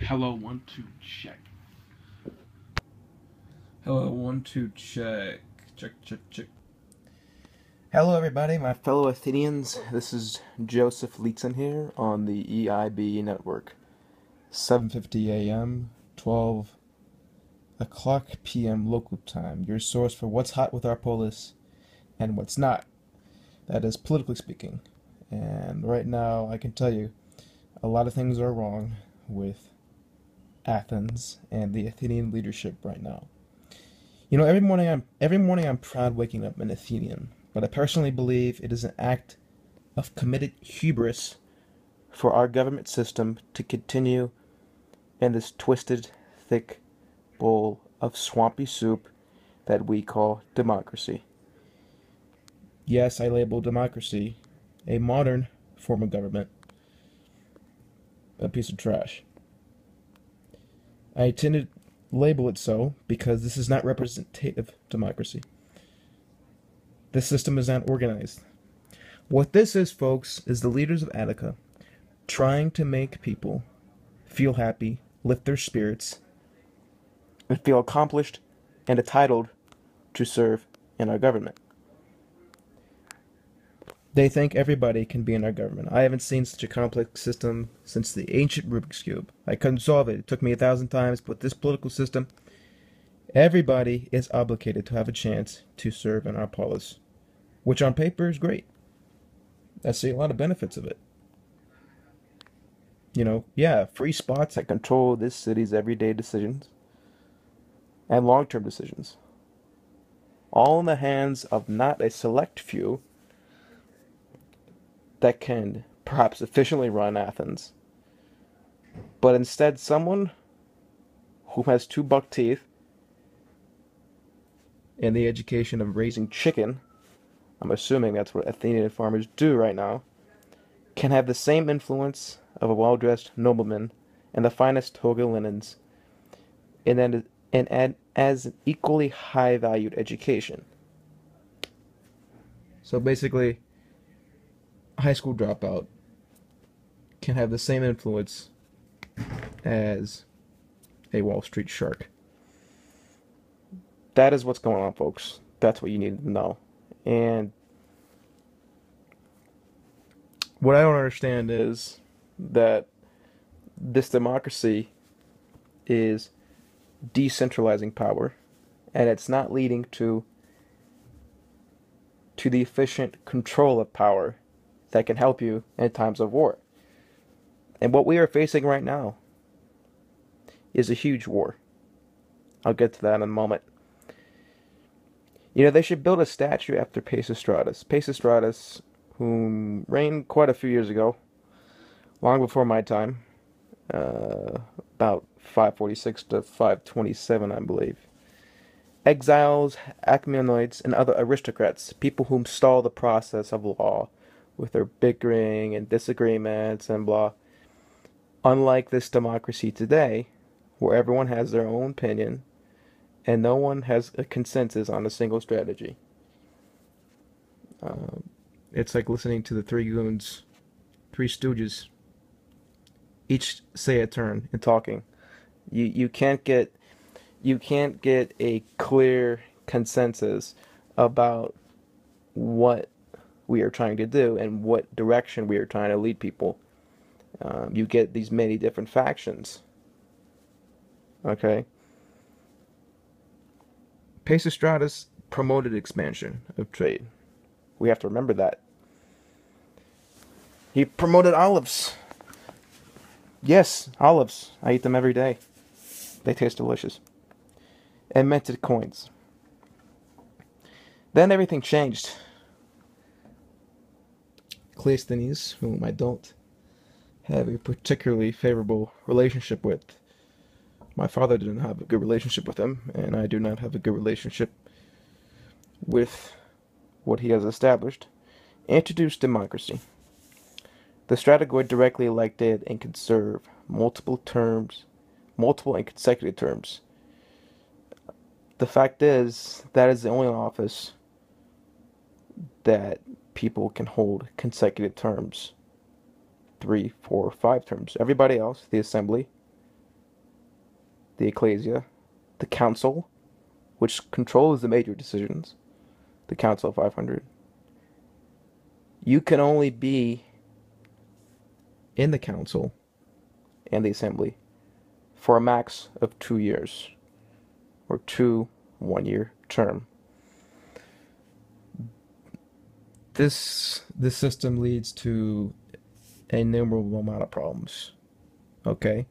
Hello, 1 2 check. Hello, 1 2 check. Check. Hello, everybody, my fellow Athenians. This is Joseph Leetzen here on the EIB network. 7:50 a.m., 12 o'clock p.m. local time. Your source for what's hot with our polis and what's not. That is politically speaking. And right now, I can tell you, a lot of things are wrong with Athens and the Athenian leadership right now. You know, every morning I'm proud waking up an Athenian, but I personally believe it is an act of committed hubris for our government system to continue in this twisted, thick bowl of swampy soup that we call democracy. Yes, I label democracy a modern form of government a piece of trash. I intended label it so because this is not representative democracy. This system is not organized. What this is, folks, is the leaders of Attica trying to make people feel happy, lift their spirits, and feel accomplished and entitled to serve in our government. They think everybody can be in our government. I haven't seen such a complex system since the ancient Rubik's Cube. I couldn't solve it. It took me 1,000 times, but this political system, everybody is obligated to have a chance to serve in our polis, which on paper is great. I see a lot of benefits of it. You know, yeah, free spots that control this city's everyday decisions and long-term decisions. All in the hands of not a select few that can perhaps efficiently run Athens, but instead someone who has two buck teeth and the education of raising chicken, I'm assuming that's what Athenian farmers do right now, can have the same influence of a well-dressed nobleman and the finest toga linens, and as an equally high-valued education. So basically, a high school dropout can have the same influence as a Wall Street shark. That is what's going on, folks. That's what you need to know. And what I don't understand is that this democracy is decentralizing power, and it's not leading to the efficient control of power that can help you in times of war. And what we are facing right now is a huge war. I'll get to that in a moment. You know, they should build a statue after Pisistratus. Pisistratus, whom reigned quite a few years ago, long before my time, about 546 to 527, I believe. Exiles, Achaemenids, and other aristocrats, people whom stall the process of law with their bickering and disagreements and blah. Unlike this democracy today, where everyone has their own opinion and no one has a consensus on a single strategy. It's like listening to the Three Goons, Three Stooges, each say a turn in talking. You can't get a clear consensus about what we are trying to do and what direction we are trying to lead people. You get these many different factions. Okay? Pisistratus promoted expansion of trade. We have to remember that. He promoted olives. Yes, olives. I eat them every day. They taste delicious. And minted coins. Then everything changed. Cleisthenes, whom I don't have a particularly favorable relationship with. My father didn't have a good relationship with him, and I do not have a good relationship with what he has established. Introduced democracy. The Stratogoid directly elected and could serve multiple and consecutive terms. The fact is, that is the only office that people can hold consecutive terms. 3, 4, 5 terms. Everybody else, the assembly, the ecclesia, the council, which controls the major decisions, the Council of 500. You can only be in the council and the assembly for a max of 2 years, or 2 one-year term. This system leads to an innumerable amount of problems. Okay?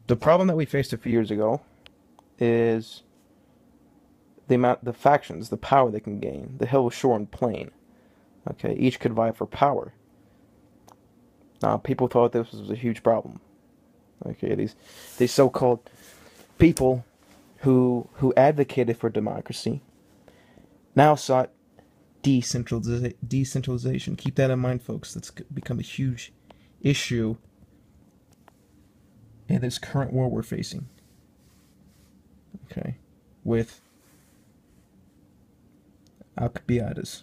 The problem that we faced a few years ago is the factions, the power they can gain, the hill, shore, and plain. Okay, each could vie for power. Now, people thought this was a huge problem. Okay, these so-called people who advocated for democracy now sought decentralization. Keep that in mind, folks. That's become a huge issue in this current war we're facing. Okay, with Alcibiades.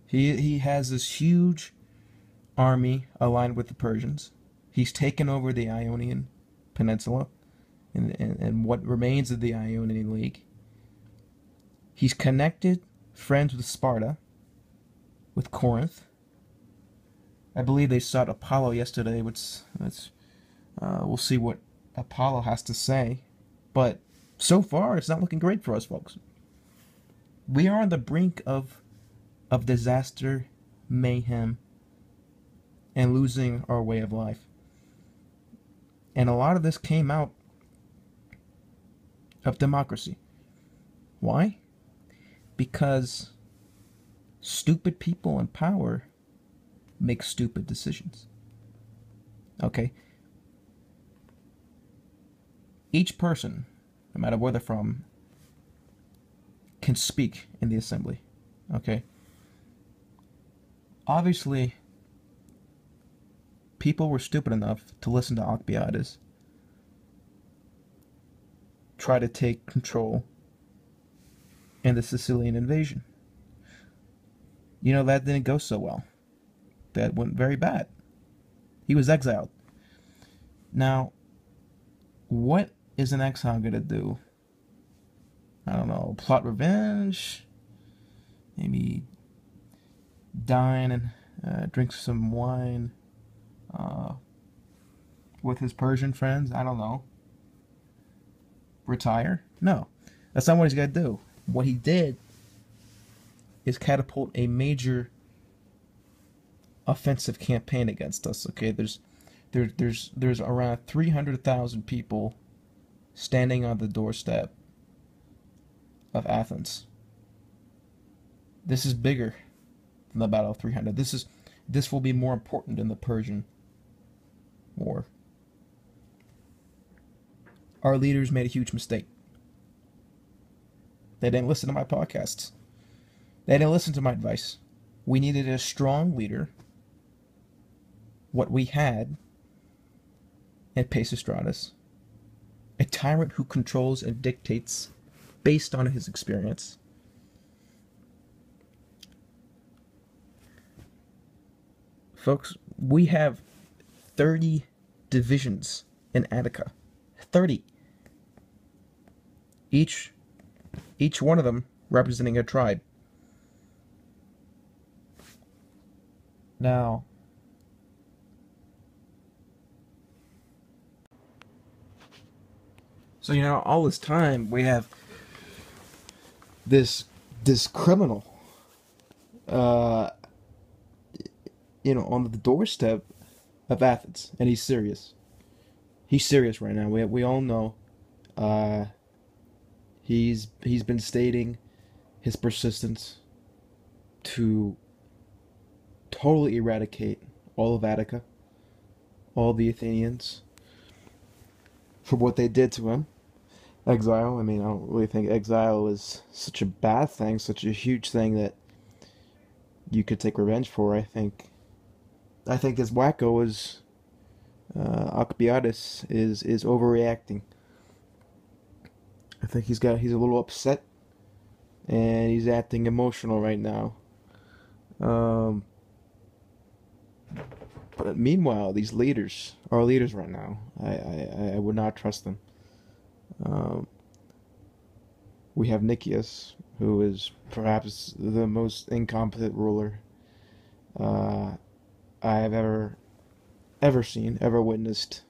He has this huge army aligned with the Persians. He's taken over the Ionian Peninsula and what remains of the Ionian League. He's connected, friends with Sparta, with Corinth. I believe they sought Apollo yesterday, which we'll see what Apollo has to say. But so far, it's not looking great for us, folks. We are on the brink of disaster, mayhem, and losing our way of life. And a lot of this came out of democracy. Why? Because stupid people in power make stupid decisions. Okay? Each person, no matter where they're from, can speak in the assembly. Okay? Obviously, people were stupid enough to listen to Alcibiades, try to take control in the Sicilian invasion. You know, that didn't go so well. That went very bad. He was exiled. Now, what is an exile going to do? I don't know, plot revenge? Maybe dine and drink some wine with his Persian friends? I don't know. Retire? No. That's not what he's got to do. What he did is catapult a major offensive campaign against us. Okay, there's around 300,000 people standing on the doorstep of Athens. This is bigger than the Battle of 300. This will be more important than the Persian War. Our leaders made a huge mistake. They didn't listen to my podcasts. They didn't listen to my advice. We needed a strong leader. What we had at Pisistratus, a tyrant who controls and dictates based on his experience. Folks, we have 30 divisions in Attica. 30. Each one of them representing a tribe. Now, so all this time we have this criminal on the doorstep of Athens, and he's serious. He's serious right now. We all know. He's been stating his persistence to totally eradicate all of Attica, all the Athenians, for what they did to him. Exile. I mean, I don't really think exile is such a bad thing, such a huge thing that you could take revenge for. I think this wacko is Alcibiades is overreacting. I think he's a little upset, and he's acting emotional right now. But meanwhile, these leaders, our leaders right now, I would not trust them. Um, we have Nicias, who is perhaps the most incompetent ruler uh, I have ever seen, ever witnessed.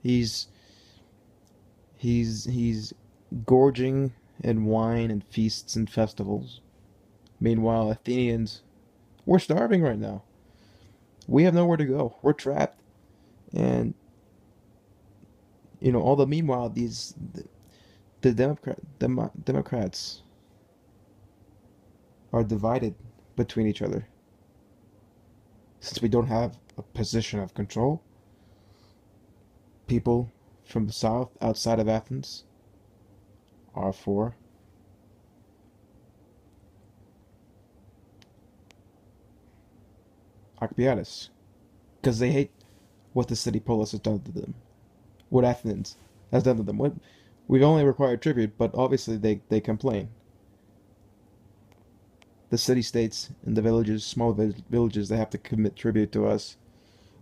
He's he's gorging in wine and feasts and festivals. Meanwhile, Athenians, we're starving right now. We have nowhere to go. We're trapped, and all the meanwhile the Democrats are divided between each other. Since we don't have a position of control, people from the south outside of Athens are for Alcibiades because they hate what the city polis has done to them, what Athens has done to them. We've only required tribute, but obviously they complain. The city states and the villages, small villages, they have to commit tribute to us.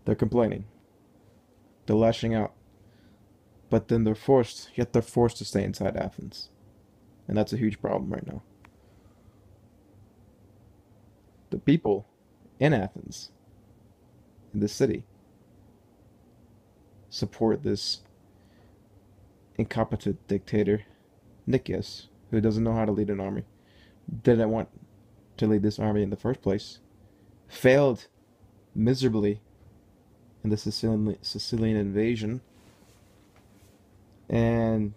They're complaining. They're lashing out. But then they're forced to stay inside Athens. And that's a huge problem right now. The people in Athens, in the city, support this incompetent dictator, Nicias, who doesn't know how to lead an army, didn't want to lead this army in the first place, failed miserably in the Sicilian invasion, and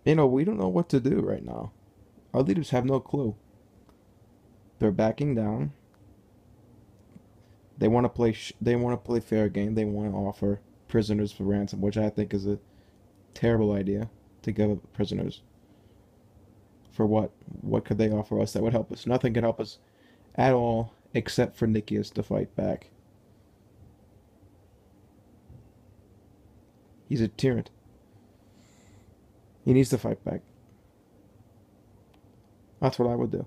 we don't know what to do right now. Our leaders have no clue. They're backing down. They want to play. They want to play fair game. They want to offer prisoners for ransom, which I think is a terrible idea to give up prisoners. For what? What could they offer us that would help us? Nothing can help us at all except for Nicias to fight back. He's a tyrant. He needs to fight back. That's what I would do.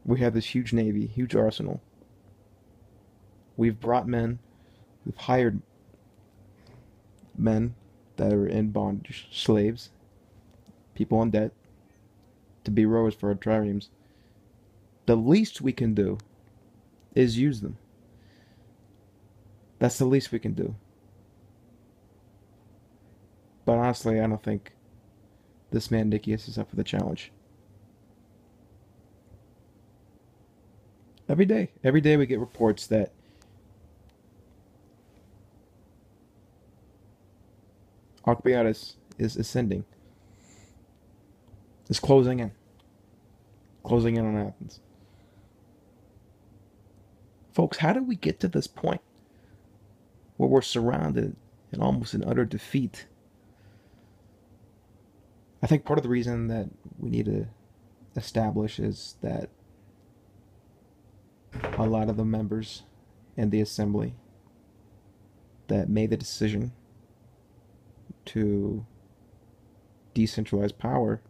We have this huge navy, huge arsenal. We've brought men, we've hired men that are in bondage, slaves, people in debt, to be rowers for our triremes. The least we can do is use them. That's the least we can do. But honestly, I don't think this man Nicias is up for the challenge. Every day we get reports that Alcibiades is ascending, is closing in on Athens. Folks, how did we get to this point where we're surrounded and almost in utter defeat? I think part of the reason that we need to establish is that a lot of the members in the assembly that made the decision to decentralize power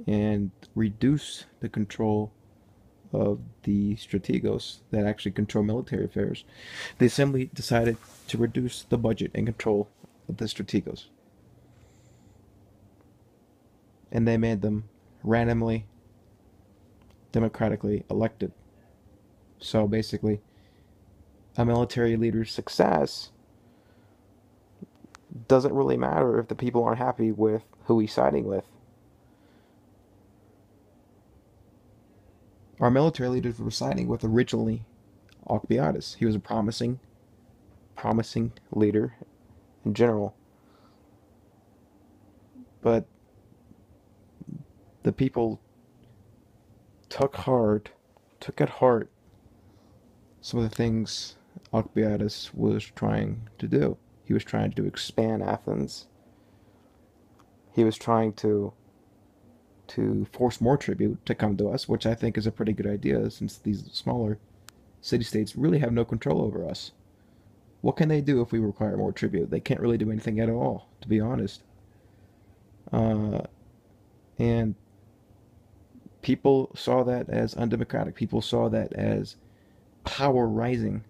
and reduce the control of the strategos that actually control military affairs. The assembly decided to reduce the budget and control of the strategos. And they made them randomly, democratically elected. So basically, a military leader's success doesn't really matter if the people aren't happy with who he's siding with. Our military leaders were siding with originally Alcibiades. He was a promising leader in general. But the people took at heart some of the things Alcibiades was trying to do. He was trying to expand Athens. He was trying to force more tribute to come to us, which I think is a pretty good idea, since these smaller city-states really have no control over us. What can they do if we require more tribute? They can't really do anything at all, to be honest. And People saw that as undemocratic. People saw that as power rising,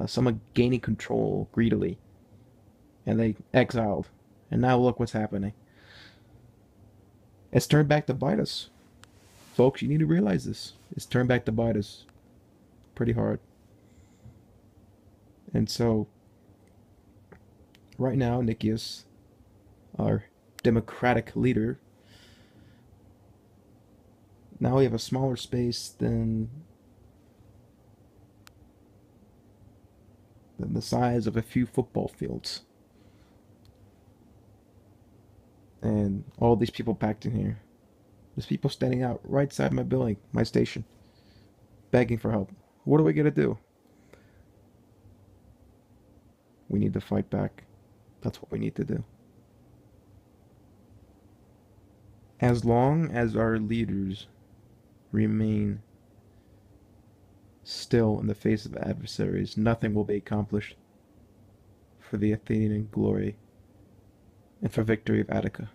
someone gaining control greedily, and they exiled. And now look what's happening. It's turned back to bite us. Folks, you need to realize this. It's turned back to bite us pretty hard. And so, right now, Nikias, our democratic leader, now we have a smaller space than the size of a few football fields. And all these people packed in here. There's people standing out right side my building, my station, begging for help. What are we gonna do? We need to fight back. That's what we need to do. As long as our leaders remain still in the face of adversaries, nothing will be accomplished for the Athenian glory and for victory of Attica.